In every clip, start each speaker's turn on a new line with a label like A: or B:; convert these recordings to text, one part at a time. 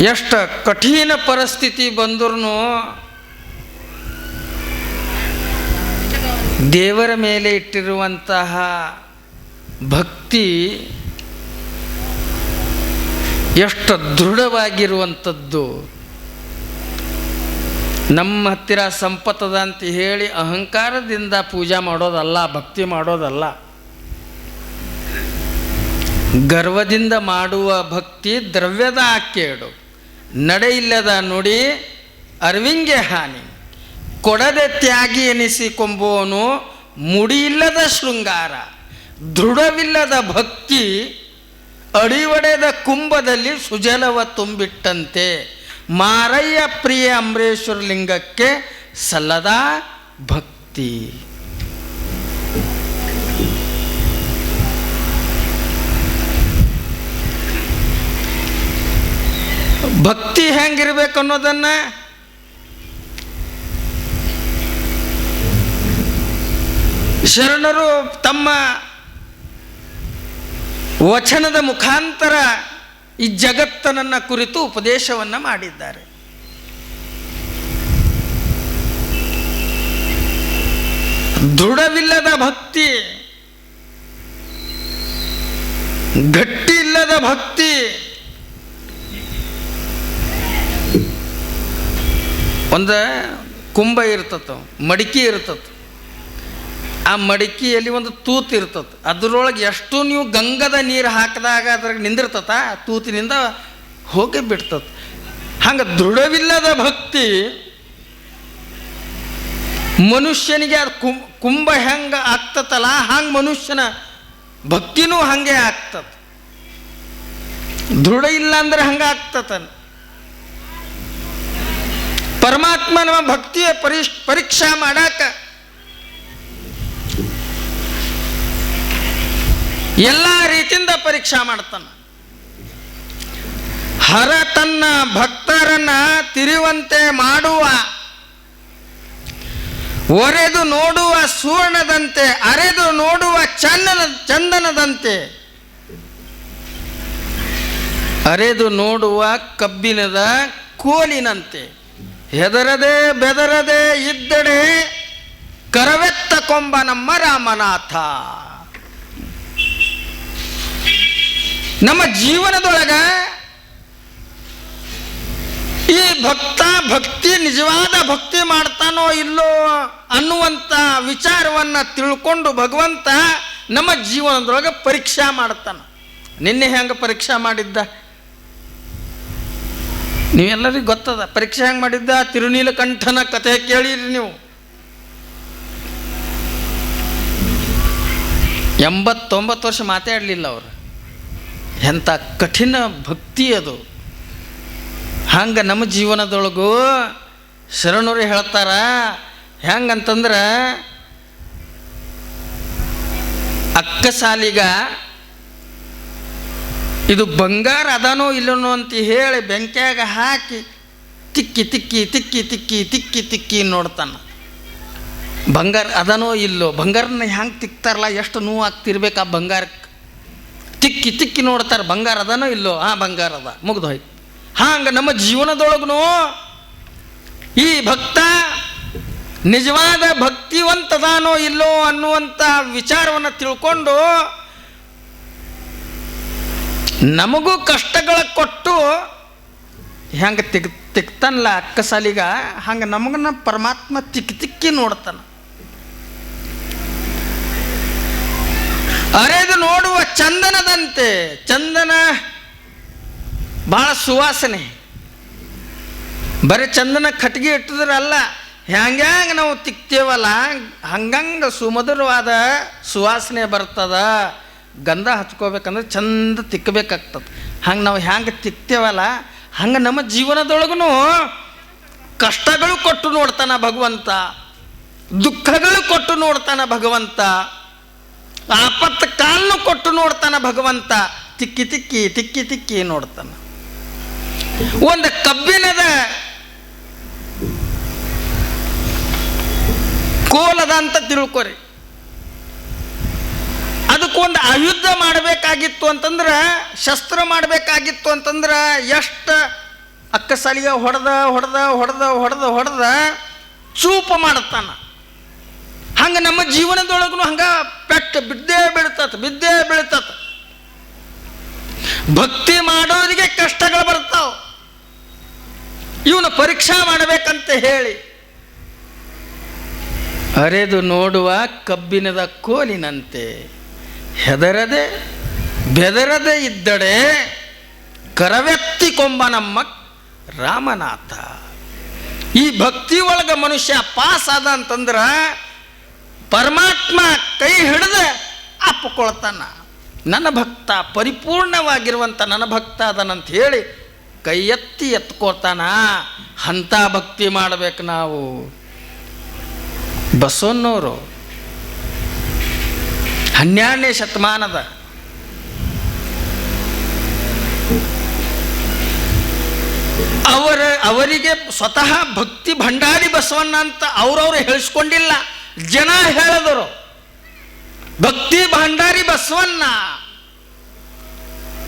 A: ಎಷ್ಟು ಕಠಿಣ ಪರಿಸ್ಥಿತಿ ಬಂದ್ರೂ ದೇವರ ಮೇಲೆ ಇಟ್ಟಿರುವಂತಹ ಭಕ್ತಿ ಎಷ್ಟು ದೃಢವಾಗಿರುವಂಥದ್ದು. ನಮ್ಮ ಹತ್ತಿರ ಸಂಪತ್ತದ ಅಂತ ಹೇಳಿ ಅಹಂಕಾರದಿಂದ ಪೂಜೆ ಮಾಡೋದಲ್ಲ, ಭಕ್ತಿ ಮಾಡೋದಲ್ಲ. ಗರ್ವದಿಂದ ಮಾಡುವ ಭಕ್ತಿ ದ್ರವ್ಯದ ಕೇಡು, ನಡೆಯಿಲ್ಲದ ನುಡಿ ಅರಿವಿಂಗೆ ಹಾನಿ, ಕೊಡದೆ ತ್ಯಾಗಿ ಎನಿಸಿಕೊಂಬುವನು ಮುಡಿಯಿಲ್ಲದ ಶೃಂಗಾರ, ದೃಢವಿಲ್ಲದ ಭಕ್ತಿ ಅಡಿವಡೆದ ಕುಂಭದಲ್ಲಿ ಸುಜಲವ ತುಂಬಿಟ್ಟಂತೆ, ಮಾರಯ್ಯ ಪ್ರಿಯ ಅಂಬರೀಶ್ವರ ಲಿಂಗಕ್ಕೆ ಸಲ್ಲದ ಭಕ್ತಿ. ಭಕ್ತಿ ಹೆಂಗಿರ್ಬೇಕು ಅನ್ನೋದನ್ನ ಶರಣರು ತಮ್ಮ ವಚನದ ಮುಖಾಂತರ ಈ ಜಗತ್ತನನ್ನ ಕುರಿತು ಉಪದೇಶವನ್ನ ಮಾಡಿದ್ದಾರೆ. ದೃಢವಿಲ್ಲದ ಭಕ್ತಿ, ಗಟ್ಟಿ ಇಲ್ಲದ ಭಕ್ತಿ, ಒಂದು ಕುಂಭ ಇರ್ತತ, ಮಡಿಕೆ ಇರ್ತತ. ಆ ಮಡಿಕೆಯಲ್ಲಿ ಒಂದು ತೂತು ಇರ್ತದೆ, ಅದರೊಳಗೆ ಎಷ್ಟು ನೀವು ಗಂಗದ ನೀರು ಹಾಕಿದಾಗ ಅದ್ರಾಗ ನಿಂದಿರ್ತತ, ತೂತಿನಿಂದ ಹೋಗಿ ಬಿಡ್ತದೆ. ಹಂಗೆ ದೃಢವಿಲ್ಲದ ಭಕ್ತಿ ಮನುಷ್ಯನಿಗೆ ಅದು ಕುಂಭ ಹೆಂಗೆ ಆಗ್ತತಲ್ಲ, ಹಂಗೆ ಮನುಷ್ಯನ ಭಕ್ತಿನೂ ಹಂಗೆ ಆಗ್ತದೆ. ದೃಢ ಇಲ್ಲ ಅಂದ್ರೆ ಹಂಗೆ ಆಗ್ತತ. ಪರಮಾತ್ಮನ ಭಕ್ತಿಯ ಪರೀಕ್ಷಾ ಮಾಡಾಕ ಎಲ್ಲ ರೀತಿಯಿಂದ ಪರೀಕ್ಷಾ ಮಾಡ್ತಾನ. ಹರ ತನ್ನ ಭಕ್ತರನ್ನ ತಿರುವಂತೆ ಮಾಡುವ, ಒರೆದು ನೋಡುವ ಸುವರ್ಣದಂತೆ, ಅರೆದು ನೋಡುವ ಚಂದನದಂತೆ, ಅರೆದು ನೋಡುವ ಕಬ್ಬಿಣದ ಕೋಲಿನಂತೆ, ಹೆದರದೆ ಬೆದರದೆ ಇದ್ದಡೆ ಕರವೆತ್ತ ಕೊಂಬ ನಮ್ಮ ರಾಮನಾಥ. ನಮ್ಮ ಜೀವನದೊಳಗ ಈ ಭಕ್ತಿ ನಿಜವಾದ ಭಕ್ತಿ ಮಾಡ್ತಾನೋ ಇಲ್ಲೋ ಅನ್ನುವಂಥ ವಿಚಾರವನ್ನ ತಿಳ್ಕೊಂಡು ಭಗವಂತ ನಮ್ಮ ಜೀವನದೊಳಗೆ ಪರೀಕ್ಷಾ ಮಾಡ್ತಾನ. ನಿನ್ನೆ ಹೆಂಗೆ ಪರೀಕ್ಷಾ ಮಾಡಿದ್ದ ನೀವೆಲ್ಲರಿಗೂ ಗೊತ್ತದ. ಪರೀಕ್ಷೆ ಹೆಂಗೆ ಮಾಡಿದ್ದ? ತಿರುನೀಲಕಂಠನ ಕಥೆ ಕೇಳಿರಿ ನೀವು. 89 ವರ್ಷ ಮಾತಾಡಲಿಲ್ಲ ಅವರು. ಎಂಥ ಕಠಿಣ ಭಕ್ತಿ ಅದು. ಹಂಗೆ ನಮ್ಮ ಜೀವನದೊಳಗೂ ಶರಣರು ಹೇಳ್ತಾರ. ಹೆಂಗಂತಂದ್ರೆ ಅಕ್ಕಸಾಲಿಗ ಇದು ಬಂಗಾರ ಅದಾನೋ ಇಲ್ಲನೋ ಅಂತ ಹೇಳಿ ಬೆಂಕಿಯಾಗ ಹಾಕಿ ತಿಕ್ಕಿ ತಿಕ್ಕಿ ತಿಕ್ಕಿ ತಿಕ್ಕಿ ತಿಕ್ಕಿ ತಿಕ್ಕಿ ನೋಡ್ತಾನ. ಬಂಗಾರ ಅದಾನೋ ಇಲ್ಲೋ, ಬಂಗಾರನ ಹೆಂಗೆ ತಿಕ್ತಾರಲ್ಲ, ಎಷ್ಟು ನೋವು ಆಗ್ತಿರ್ಬೇಕು ಆ ಬಂಗಾರಕ್ಕೆ. ತಿಕ್ಕಿ ತಿಕ್ಕಿ ನೋಡ್ತಾರೆ, ಬಂಗಾರ ಅದಾನೋ ಇಲ್ಲೋ, ಬಂಗಾರ ಅದ, ಮುಗ್ದು ಹೋಯ್ತು. ಹಂಗೆ ನಮ್ಮ ಜೀವನದೊಳಗೂ ಈ ಭಕ್ತ ನಿಜವಾದ ಭಕ್ತಿವಂತದಾನೋ ಇಲ್ಲೋ ಅನ್ನುವಂಥ ವಿಚಾರವನ್ನು ತಿಳ್ಕೊಂಡು ನಮಗೂ ಕಷ್ಟಗಳ ಕೊಟ್ಟು ಹೆಂಗೆ ತಿಕ್ತಾನಲ್ಲ ಅಕ್ಕಸಾಲಿಗ, ಹಂಗೆ ನಮಗನ್ನ ಪರಮಾತ್ಮ ತಿಕ್ಕಿ ತಿಕ್ಕಿ ನೋಡ್ತಾನ. ಅರೆದು ನೋಡುವ ಚಂದನದಂತೆ, ಚಂದನ ಭಾಳ ಸುವಾಸನೆ. ಬರೀ ಚಂದನ ಕಟ್ಟಿಗೆ ಇಟ್ಟಿದ್ರಲ್ಲ, ಹ್ಯಾಂಗ್ಯಾಂಗೆ ನಾವು ತಿಕ್ತೇವಲ್ಲ ಹಂಗಂಗೆ ಸುಮಧುರವಾದ ಸುವಾಸನೆ ಬರ್ತದ. ಗಂಧ ಹಚ್ಕೋಬೇಕಂದ್ರೆ ಚಂದ ತಿಕ್ಕಬೇಕಾಗ್ತದೆ. ಹಂಗೆ ನಾವು ಹ್ಯಾಂಗೆ ತಿಕ್ತೇವಲ್ಲ ಹಂಗೆ ನಮ್ಮ ಜೀವನದೊಳಗೂ ಕಷ್ಟಗಳು ಕೊಟ್ಟು ನೋಡ್ತಾನ ಭಗವಂತ, ದುಃಖಗಳು ಕೊಟ್ಟು ನೋಡ್ತಾನ ಭಗವಂತ, ಆಪತ್ತು ಕಾಲನ್ನು ಕೊಟ್ಟು ನೋಡ್ತಾನ ಭಗವಂತ. ತಿಕ್ಕಿ ತಿಕ್ಕಿ ತಿಕ್ಕಿ ತಿಕ್ಕಿ ನೋಡ್ತಾನ. ಒಂದು ಕಬ್ಬಿಣದ ಕೋಲದ ಅಂತ ತಿಳ್ಕೊರಿ. ಅದಕ್ಕೊಂದು ಆಯುಧ ಮಾಡಬೇಕಾಗಿತ್ತು ಅಂತಂದ್ರೆ, ಶಸ್ತ್ರ ಮಾಡಬೇಕಾಗಿತ್ತು ಅಂತಂದ್ರೆ ಎಷ್ಟು ಅಕ್ಕ ಸಾಲಿಗೆ ಹೊಡೆದ ಚೂಪ ಮಾಡುತ್ತಾನ. ಹಂಗೆ ನಮ್ಮ ಜೀವನದೊಳಗೂ ಹಂಗೆ ಪೆಟ್ಟು ಬಿದ್ದೇ ಬೀಳ್ತತ. ಭಕ್ತಿ ಮಾಡೋರಿಗೆ ಕಷ್ಟಗಳು ಬರ್ತಾವ. ಇವನು ಪರೀಕ್ಷಾ ಮಾಡಬೇಕಂತ ಹೇಳಿ ಅರೆದು ನೋಡುವ ಕಬ್ಬಿಣದ ಕೋಲಿನಂತೆ ಹೆದರದೆ ಬೆದರದೆ ಇದ್ದಡೆ ಕರವೆತ್ತಿಕೊಂಬ ನಮ್ಮ ರಾಮನಾಥ. ಈ ಭಕ್ತಿ ಒಳಗ ಮನುಷ್ಯ ಪಾಸ್ ಆದ ಅಂತಂದ್ರೆ ಪರಮಾತ್ಮ ಕೈ ಹಿಡಿದು ಅಪ್ಪಿಕೊಳ್ತಾನ. ನನ್ನ ಭಕ್ತ ಪರಿಪೂರ್ಣವಾಗಿರುವಂಥ ನನ್ನ ಭಕ್ತ ಅದನಂತ ಹೇಳಿ ಕೈ ಎತ್ಕೊಳ್ತಾನ. ಅಂಥ ಭಕ್ತಿ ಮಾಡಬೇಕು ನಾವು. ಬಸವಣ್ಣವರು 12ನೇ ಶತಮಾನದ ಅವರಿಗೆ ಸ್ವತಃ ಭಕ್ತಿ ಭಂಡಾರಿ ಬಸವಣ್ಣ ಅಂತ ಅವ್ರವ್ರು ಹೇಳಿಸ್ಕೊಂಡಿಲ್ಲ, ಜನ ಹೇಳಿದರು. ಭಕ್ತಿ ಭಂಡಾರಿ ಬಸವಣ್ಣ,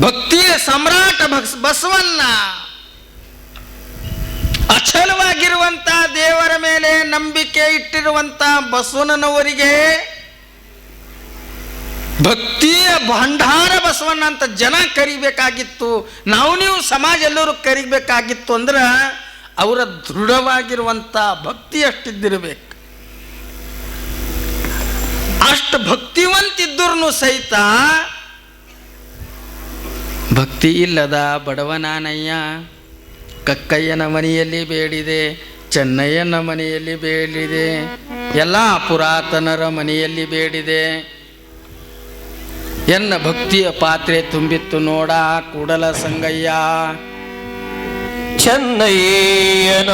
A: ಭಕ್ತಿಯ ಸಮ್ರಾಟ ಬಸವಣ್ಣ, ಅಚಲವಾಗಿರುವಂಥ ದೇವರ ಮೇಲೆ ನಂಬಿಕೆ ಇಟ್ಟಿರುವಂಥ ಬಸವಣ್ಣನವರಿಗೆ ಭಕ್ತಿಯ ಭಂಡಾರ ಬಸವಣ್ಣ ಅಂತ ಜನ ಕರಿಬೇಕಾಗಿತ್ತು. ನೀವು ಸಮಾಜ ಎಲ್ಲರೂ ಕರಿಬೇಕಾಗಿತ್ತು ಅಂದ್ರೆ ಅವರ ದೃಢವಾಗಿರುವಂಥ ಭಕ್ತಿ ಅಷ್ಟಿದ್ದಿರಬೇಕು. ಅಷ್ಟು ಭಕ್ತಿವಂತಿದ್ದರೂ ಸಹಿತ ಭಕ್ತಿ ಇಲ್ಲದ ಬಡವನಾನಯ್ಯ ಕಕ್ಕಯ್ಯನ ಮನೆಯಲ್ಲಿ ಬೇಡಿದೆ, ಚೆನ್ನಯ್ಯನ ಮನೆಯಲ್ಲಿ ಬೇಡಿದೆ, ಎಲ್ಲ ಪುರಾತನರ ಮನೆಯಲ್ಲಿ ಬೇಡಿದೆ. ಎನ್ನ ಭಕ್ತಿಯ ಪಾತ್ರೆ ತುಂಬಿತ್ತು ನೋಡ ಕೂಡಲ ಸಂಗಯ್ಯ.
B: ಚೆನ್ನಯ್ಯನ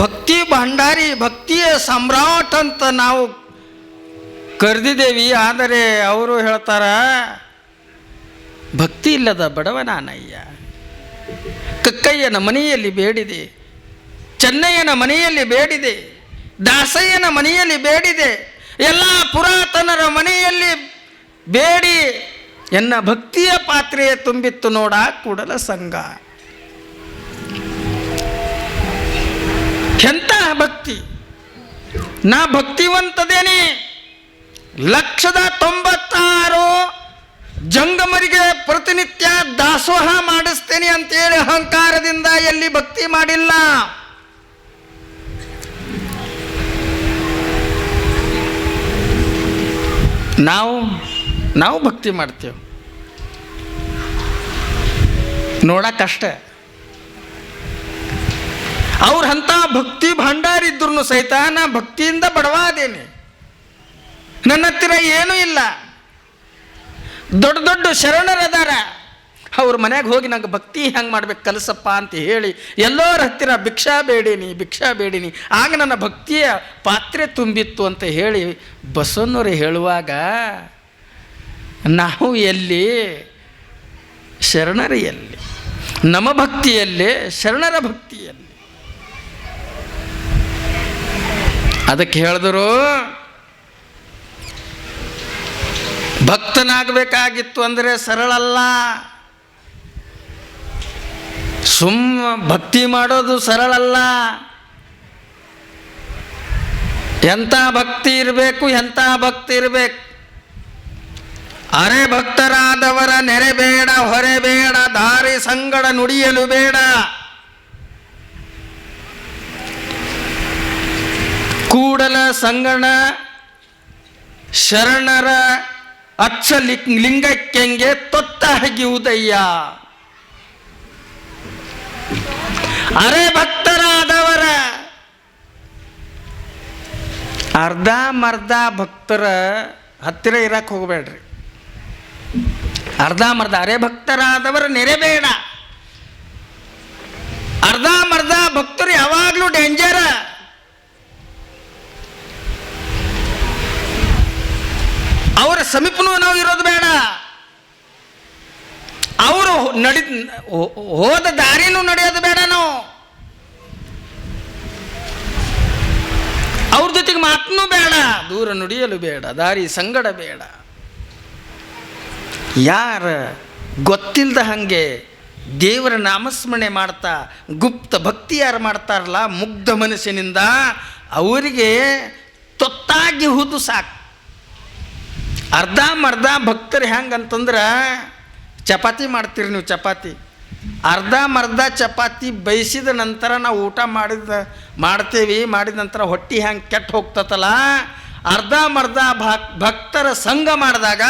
A: ಭಕ್ತಿ ಭಂಡಾರಿ, ಭಕ್ತಿಯ ಸಮ್ರಾಟ್ ಅಂತ ನಾವು ಕರೆದಿದ್ದೇವೆ. ಆದರೆ ಅವರು ಹೇಳ್ತಾರ ಭಕ್ತಿ ಇಲ್ಲದ ಬಡವನಾನಯ್ಯ ಕಕ್ಕಯ್ಯನ ಮನೆಯಲ್ಲಿ ಬೇಡಿದೆ, ಚೆನ್ನಯ್ಯನ ಮನೆಯಲ್ಲಿ ಬೇಡಿದೆ, ದಾಸಯ್ಯನ ಮನೆಯಲ್ಲಿ ಬೇಡಿದೆ, ಎಲ್ಲ ಪುರಾತನರ ಮನೆಯಲ್ಲಿ ಬೇಡಿ ಎನ್ನ ಭಕ್ತಿಯ ಪಾತ್ರೆಯ ತುಂಬಿತ್ತು ನೋಡ ಕೂಡಲ ಸಂಘ. ಎಂಥ ಭಕ್ತಿ! ನಾ ಭಕ್ತಿವಂತದೇನೆ, 196 ಜಂಗಮರಿಗೆ ಪ್ರತಿನಿತ್ಯ ದಾಸೋಹ ಮಾಡಿಸ್ತೇನೆ ಅಂತೇಳಿ ಅಹಂಕಾರದಿಂದ ಎಲ್ಲಿ ಭಕ್ತಿ ಮಾಡಿಲ್ಲ. ನಾವು ಭಕ್ತಿ ಮಾಡ್ತೇವೆ, ನೋಡಕ್ಕಷ್ಟ. ಅವ್ರಂಥ ಭಕ್ತಿ ಭಂಡಾರಿದ್ರು ಸಹಿತ ನಾ ಭಕ್ತಿಯಿಂದ ಬಡವಾದೇನೆ, ನನ್ನ ಹತ್ತಿರ ಏನೂ ಇಲ್ಲ. ದೊಡ್ಡ ದೊಡ್ಡ ಶರಣರದಾರ, ಅವ್ರ ಮನೆಗೆ ಹೋಗಿ ನಂಗೆ ಭಕ್ತಿ ಹೆಂಗೆ ಮಾಡ್ಬೇಕು ಕಲಿಸಪ್ಪ ಅಂತ ಹೇಳಿ ಎಲ್ಲರ ಹತ್ತಿರ ಭಿಕ್ಷಾ ಬೇಡೀನಿ, ಆಗ ನನ್ನ ಭಕ್ತಿಯ ಪಾತ್ರೆ ತುಂಬಿತ್ತು ಅಂತ ಹೇಳಿ ಬಸವಣ್ಣವರು ಹೇಳುವಾಗ ನಾವು ಎಲ್ಲಿ, ಶರಣರ ಎಲ್ಲಿ? ನಮ್ಮ ಭಕ್ತಿಯಲ್ಲೇ, ಶರಣರ ಭಕ್ತಿಯಲ್ಲಿ. ಅದಕ್ಕೆ ಹೇಳಿದ್ರು ಭಕ್ತನಾಗಬೇಕಾಗಿತ್ತು ಅಂದರೆ ಸರಳಲ್ಲ. ಭಕ್ತಿ ಮಾಡೋದು ಸರಳಲ್ಲ. ಎಂಥ ಭಕ್ತಿ ಇರಬೇಕು, ಎಂಥ ಭಕ್ತಿ ಇರಬೇಕು. ಅರೆ ಭಕ್ತರಾದವರ ನೆರೆಬೇಡ, ಹೊರೆಬೇಡ, ದಾರಿ ಸಂಗಡ ನುಡಿಯಲು ಬೇಡ. ಕೂಡಲ ಸಂಗಣ ಶರಣರ ಅಚ್ಚ ಲಿಂಗಕ್ಕೆಂಗೆ ತೊತ್ತ ಹಗಿಯುವುದಯ್ಯ. ಅರೆ ಭಕ್ತರಾದವರ ಅರ್ಧ ಮರ್ಧ ಭಕ್ತರ ಹತ್ತಿರ ಇರಕ್ಕೆ ಹೋಗಬೇಡ್ರಿ. ಅರ್ಧ ಮರ್ಧ ಅರೆ ಭಕ್ತರಾದವರ ನೆರೆಬೇಡ. ಅರ್ಧ ಮರ್ಧ ಭಕ್ತರು ಯಾವಾಗಲೂ ಡೇಂಜರ. ಅವರ ಸಮೀಪನೂ ನಾವು ಇರೋದು ಬೇಡ. ಅವರು ಹೋದ ದಾರಿನೂ ನಡೆಯೋದು ಬೇಡ. ನಾವು ಅವ್ರ ಜೊತೆಗೆ ಮಾತನೂ ಬೇಡ, ದೂರ ನುಡಿಯಲು ಬೇಡ, ದಾರಿ ಸಂಗಡ ಬೇಡ. ಯಾರ ಗೊತ್ತಿಲ್ಲದ ಹಾಗೆ ದೇವರ ನಾಮಸ್ಮರಣೆ ಮಾಡ್ತಾ ಗುಪ್ತ ಭಕ್ತಿ ಯಾರು ಮಾಡ್ತಾರಲ್ಲ ಮುಗ್ಧ ಮನಸ್ಸಿನಿಂದ ಅವರಿಗೆ ತೊತ್ತಾಗಿ ಹುದು ಸಾಕು. ಅರ್ಧಂಬರ್ಧ ಭಕ್ತರು ಹೆಂಗಂತಂದ್ರೆ ಚಪಾತಿ ಮಾಡ್ತೀರಿ ನೀವು, ಚಪಾತಿ ಅರ್ಧಂಬರ್ಧ ಚಪಾತಿ ಬೇಯಿಸಿದ ನಂತರ ನಾವು ಊಟ ಮಾಡಿದ ನಂತರ ಹೊಟ್ಟೆ ಹೆಂಗೆ ಕೆಟ್ಟು ಹೋಗ್ತತಲ್ಲ, ಅರ್ಧಂಬರ್ಧ ಭಕ್ತರ ಸಂಘ ಮಾಡಿದಾಗ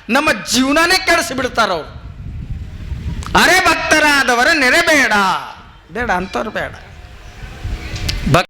A: ನಮ್ಮ ಜೀವನನೇ ಕೆಡಿಸಿಬಿಡ್ತಾರವ್ರು. ಅರೆ ಭಕ್ತರಾದವರ ನೆರೆ ಬೇಡ ಅಂಥವ್ರು ಬೇಡ.